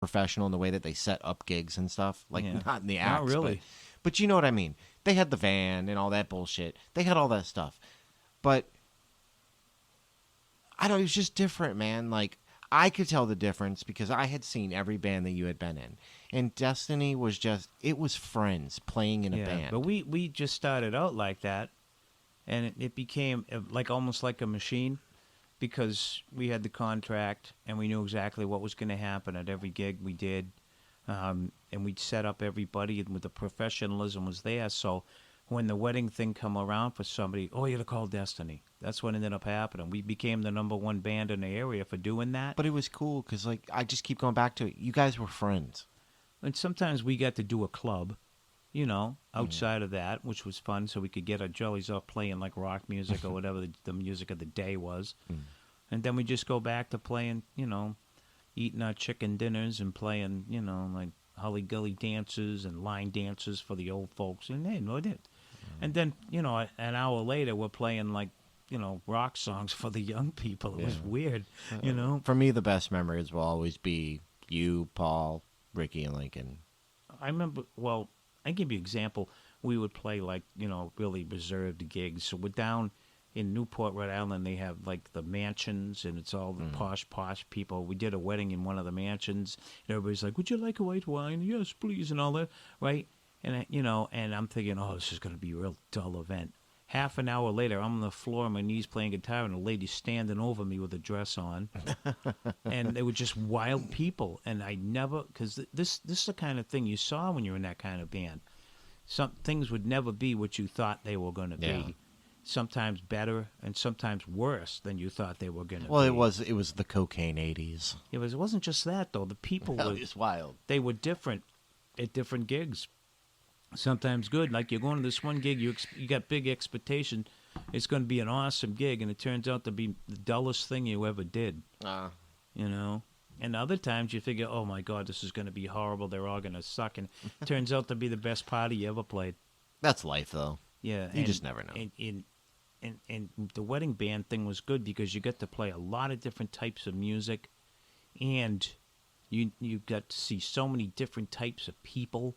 professional in the way that they set up gigs and stuff. Like, Yeah. not in the Not acts, really. but you know what I mean. They had the van and all that bullshit. They had all that stuff. But I don't know, it was just different, man. Like, I could tell the difference because I had seen every band that you had been in. And Destiny was just, it was friends playing in a Yeah, band. but we just started out like that, and it became like almost like a machine, because we had the contract and we knew exactly what was going to happen at every gig we did, and we'd set up everybody, and with the professionalism was there. So when the wedding thing come around for somebody, oh, you got to call Destiny. That's what ended up happening. We became the #1 band in the area for doing that. But it was cool because, like, I just keep going back to it. You guys were friends. And sometimes we got to do a club, outside of that, which was fun, so we could get our jellies up playing like rock music or whatever the music of the day was. And then we just go back to playing, eating our chicken dinners and playing, like Holly Gully dances and line dances for the old folks. And they know it. And then, an hour later, we're playing like, rock songs for the young people. It was weird, For me, the best memories will always be you, Paul, Ricky, and Lincoln. I remember, well, I give you an example. We would play like, really reserved gigs. So we're down in Newport, Rhode Island. They have like the mansions, and it's all the posh people. We did a wedding in one of the mansions, and everybody's like, "Would you like a white wine?" "Yes, please," and all that, right? And and I'm thinking, oh, this is going to be a real dull event. Half an hour later, I'm on the floor on my knees playing guitar, and a lady standing over me with a dress on. And they were just wild people. And I never, because this is the kind of thing you saw when you're in that kind of band. Some things would never be what you thought they were going to Yeah. be. Sometimes better and sometimes worse than you thought they were going to be. Well, it was the cocaine 80s. It wasn't just that, though. The people were, It's wild. they were different at different gigs. Sometimes good, like you're going to this one gig, you got big expectation. It's going to be an awesome gig, and it turns out to be the dullest thing you ever did. And other times you figure, oh my God, this is going to be horrible. They're all going to suck, and it turns out to be the best party you ever played. That's life, though. Yeah, You just never know. And the wedding band thing was good because you got to play a lot of different types of music, and you got to see so many different types of people.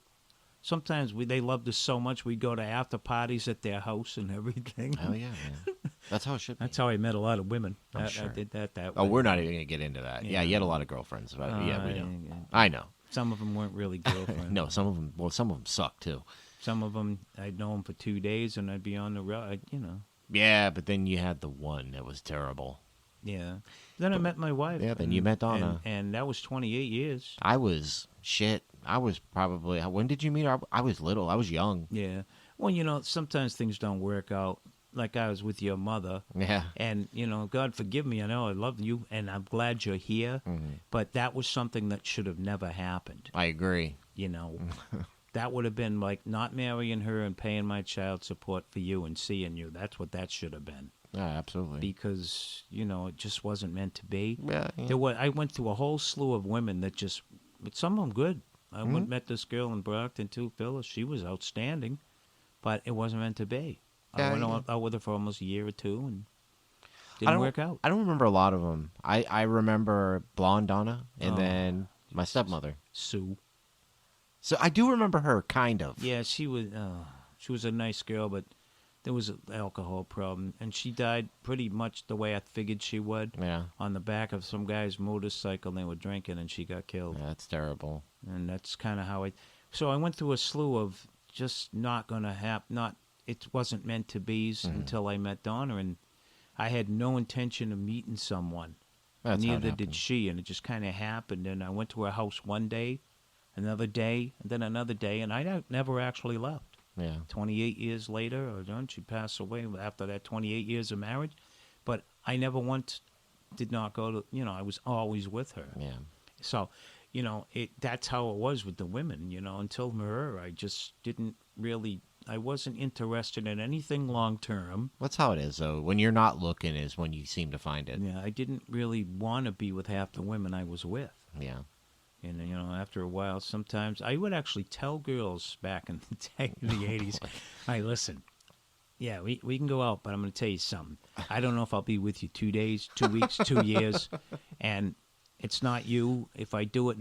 Sometimes they loved us so much we'd go to after parties at their house and everything. Hell yeah, man. That's how it should be. That's how I met a lot of women. I'm I sure. did that Oh, way. we're not even going to get into that. Yeah, you had a lot of girlfriends. But yeah, we know. I know. Some of them weren't really girlfriends. No, some of them suck, too. Some of them, I'd know them for 2 days, and I'd be on the road, Yeah, but then you had the one that was terrible. Yeah. Then I met my wife. Yeah, then you met Donna. And that was 28 years. I was probably, when did you meet her? I was little. I was young. Yeah. Well, sometimes things don't work out. Like I was with your mother. Yeah. And, God forgive me, I know I love you, and I'm glad you're here. Mm-hmm. But that was something that should have never happened. I agree. That would have been like not marrying her and paying my child support for you and seeing you. That's what that should have been. Yeah, absolutely. Because, it just wasn't meant to be. Yeah, yeah. I went through a whole slew of women that but some of them good. I went and met this girl in Brockton, too, Phyllis. She was outstanding, but it wasn't meant to be. I went out with her for almost a year or two, and didn't work out. I don't remember a lot of them. I remember Blonde Donna, and then my stepmother. Sue. So I do remember her, kind of. Yeah, she was a nice girl, but there was an alcohol problem, and she died pretty much the way I figured she would. Yeah. On the back of some guy's motorcycle, and they were drinking, and she got killed. Yeah, that's terrible. And that's kind of how So I went through a slew of just not going to happen. It wasn't meant to be until I met Donna, and I had no intention of meeting someone. That's how it Neither did happened. she, and it just kind of happened. And I went to her house one day, another day, and then another day, and I never actually left. Yeah. 28 years later, she passed away after that 28 years of marriage. But I never once did not go to, I was always with her. Yeah. So, that's how it was with the women, until her, I just didn't really, I wasn't interested in anything long term. That's how it is, though. When you're not looking is when you seem to find it. Yeah, I didn't really want to be with half the women I was with. Yeah. And, after a while, sometimes I would actually tell girls back in the day, in the 80s, hey, listen, yeah, we can go out, but I'm going to tell you something. I don't know if I'll be with you 2 days, 2 weeks, 2 years, and it's not you. If I do it,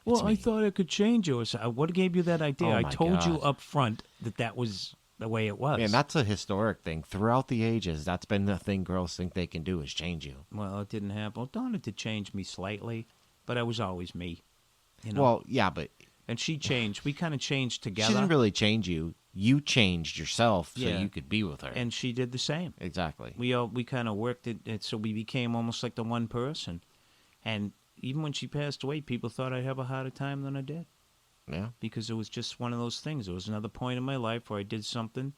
Well, I me. thought I could change yours. What gave you that idea? Oh, I my told you God. up front that was the way it was. Man, that's a historic thing. Throughout the ages, that's been the thing girls think they can do is change you. Well, it didn't happen. Well, Donna did change me slightly, but I was always me. You know. Well, yeah, but And she changed. We kind of changed she together. didn't really change you. You changed yourself so Yeah. you could be with her. And she did the same. Exactly. We kind of worked it so we became almost like the one person. And even when she passed away, people thought I'd have a harder time than I did Yeah. because it was just one of those things. There was another point in my life where I did something,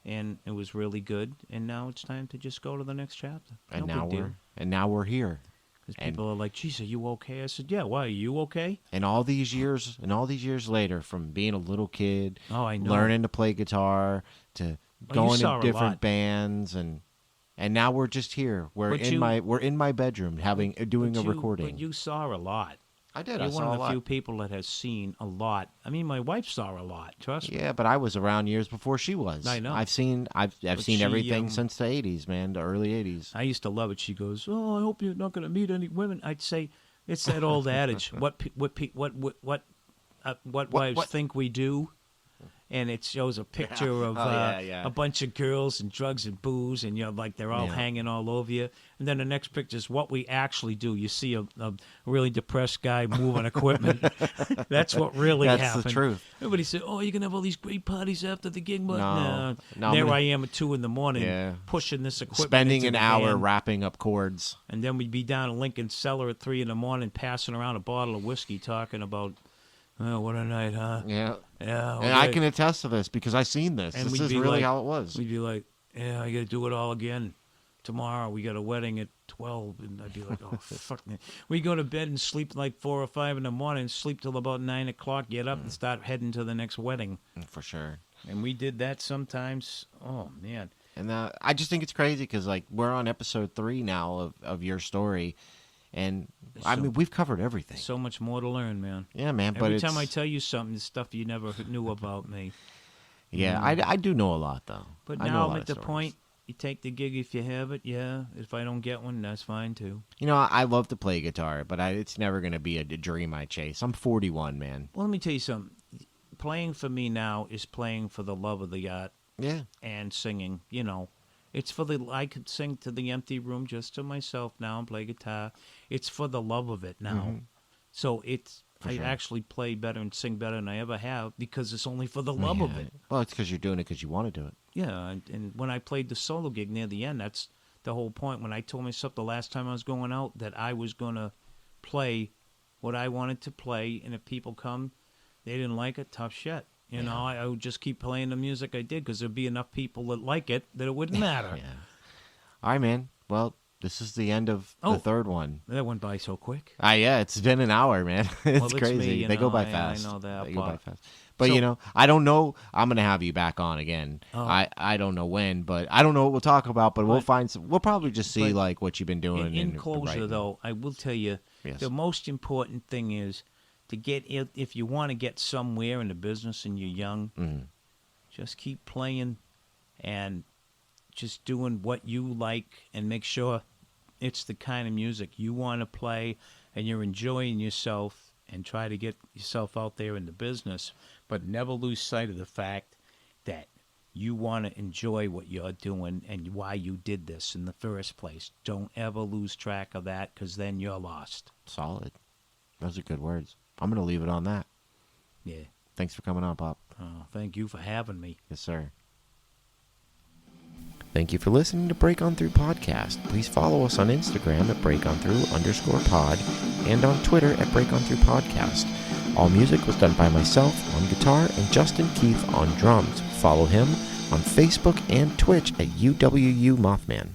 and it was really good. And now it's time to just go to the next chapter. And No big deal. now we're here. Because and- people are like, "Geez, are you okay?" I said, "Yeah. Why? Are you okay?" And all these years later, from being a little kid, Oh, I know. learning to play guitar, to you going saw to a lot. different bands, and now we're just here. We're in my bedroom doing a recording. But you saw a lot. I did. You're I one saw of a the lot. few people that has seen a lot. I mean, my wife saw a lot. Trust me. Yeah, but I was around years before she was. I know. I've seen seen she, everything since the '80s, man, the early '80s. I used to love it. She goes, "Oh, I hope you're not going to meet any women." I'd say, "It's that old adage. What wives think we do." And it shows a picture of yeah. a bunch of girls and drugs and booze, and they're all Yeah. hanging all over you. And then the next picture is what we actually do. You see a really depressed guy moving equipment. That's what really That's happened. the truth. Everybody said, "Oh, you're gonna have all these great parties after the gig," but No, there I'm I am at 2 a.m. Yeah. pushing this equipment, Spending into an the hour van. wrapping up chords. And then we'd be down in Lincoln's Cellar at 3 a.m. passing around a bottle of whiskey, talking about, "Oh, what a night, huh?" Yeah. Yeah. And I can attest to this because I've seen this. And This we'd is be really like- how it was. We'd be like, "Yeah, I got to do it all again tomorrow. We got a wedding at 12." And I'd be like, "Oh, fuck me." We go to bed and sleep like 4 or 5 in the morning, sleep till about 9 o'clock, get up and start heading to the next wedding. For sure. And we did that sometimes. Oh, man. And I just think it's crazy because, like, we're on episode 3 now of your story. And, I mean, we've covered everything. So much more to learn, man. Yeah, man. But Every time I tell you something, it's stuff you never knew about me. Yeah, I do know a lot, though. But I know a now I'm lot at of the stories. point, you take the gig if you have it, yeah. If I don't get one, that's fine, too. You know, I love to play guitar, but it's never going to be a dream I chase. I'm 41, man. Well, let me tell you something. Playing for me now is playing for the love of the art Yeah. and singing, It's for I could sing to the empty room just to myself now and play guitar. It's for the love of it now. So I sure. actually play better and sing better than I ever have because it's only for the love Yeah. of it. Well, it's because you're doing it because you want to do it. Yeah, and when I played the solo gig near the end, that's the whole point. When I told myself the last time I was going out that I was going to play what I wanted to play, and if people come, they didn't like it, tough shit. I would just keep playing the music I did because there'd be enough people that like it that it wouldn't matter. Yeah. All right, man. Well, this is the end of the third one. That went by so quick. Yeah, it's been an hour, man. It's it's crazy. me, They go by I fast. know that They go by part. fast. But, So- I don't know. I'm going to have you back on again. Oh. I don't know when, but I don't know what we'll talk about, but we'll But- we'll probably just see, but like, what you've been doing. In and closure, writing. though, I will tell you Yes. the most important thing is to get if you want to get somewhere in the business and you're young, Mhm. just keep playing and just doing what you like and make sure it's the kind of music you want to play and you're enjoying yourself and try to get yourself out there in the business, but never lose sight of the fact that you want to enjoy what you're doing and why you did this in the first place. Don't ever lose track of that because then you're lost. Solid. Those are good words. I'm going to leave it on that. Yeah. Thanks for coming on, Pop. Oh, thank you for having me. Yes, sir. Thank you for listening to Break On Through Podcast. Please follow us on Instagram at breakonthrough_pod and on Twitter at Break On Through Podcast. All music was done by myself on guitar and Justin Keith on drums. Follow him on Facebook and Twitch at UWU Mothman.